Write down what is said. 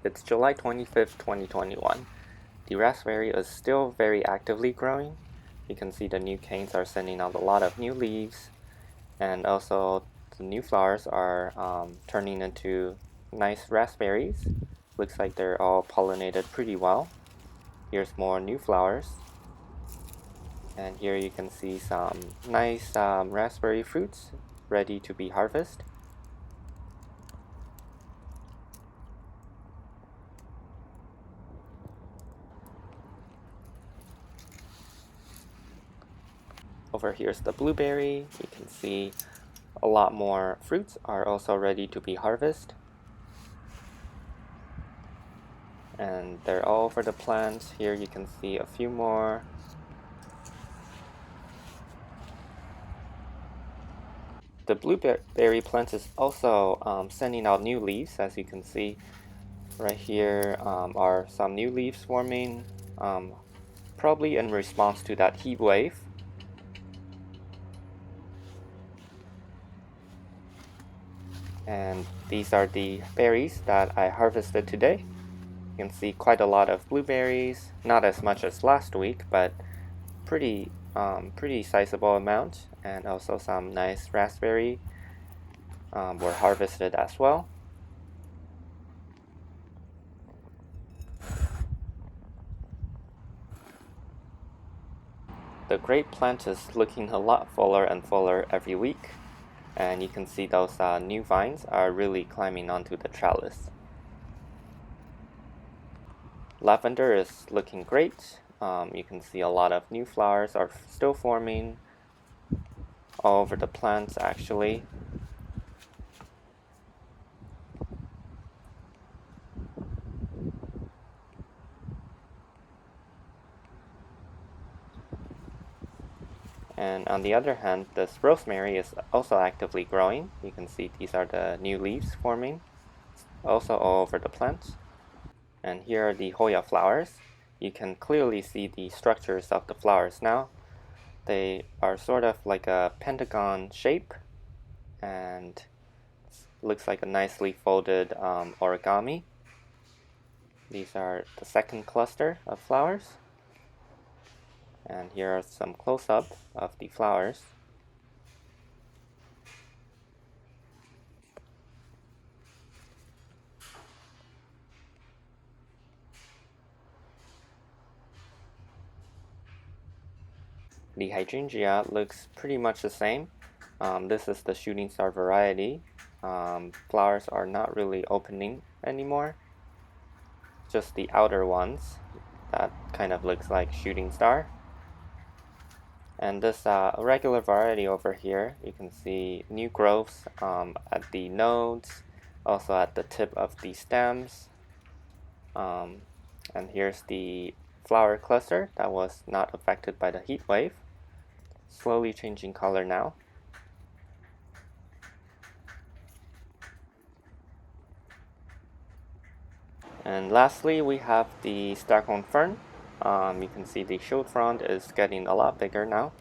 It's July 25th, 2021. The raspberry is still very actively growing. You can see the new canes are sending out a lot of new leaves, and also the new flowers are turning into nice raspberries. Looks like they're all pollinated pretty well. Here's more new flowers. And here you can see some nice raspberry fruits ready to be harvested. Over here's the blueberry. You can see a lot more fruits are also ready to be harvested. And they're all over the plants. Here you can see a few more. The blueberry plant is also sending out new leaves, as you can see. Right here are some new leaves forming, probably in response to that heat wave. And these are the berries that I harvested today. You can see quite a lot of blueberries, not as much as last week, but pretty sizable amount, and also some nice raspberry were harvested as well. The grape plant is looking a lot fuller and fuller every week, and you can see those new vines are really climbing onto the trellis. Lavender is looking great. You can see a lot of new flowers are still forming all over the plants actually. And on the other hand, this rosemary is also actively growing. You can see these are the new leaves forming, also all over the plant. And here are the Hoya flowers. You can clearly see the structures of the flowers now. They are sort of like a pentagon shape, and looks like a nicely folded origami. These are the second cluster of flowers. And here are some close-up of the flowers. The hydrangea looks pretty much the same. This is the shooting star variety. Flowers are not really opening anymore, just the outer ones that kind of looks like shooting star. And this regular variety over here, you can see new growths at the nodes, also at the tip of the stems. And here's the flower cluster that was not affected by the heat wave, slowly changing color now. And lastly, we have the staghorn fern. You can see the shield frond is getting a lot bigger now.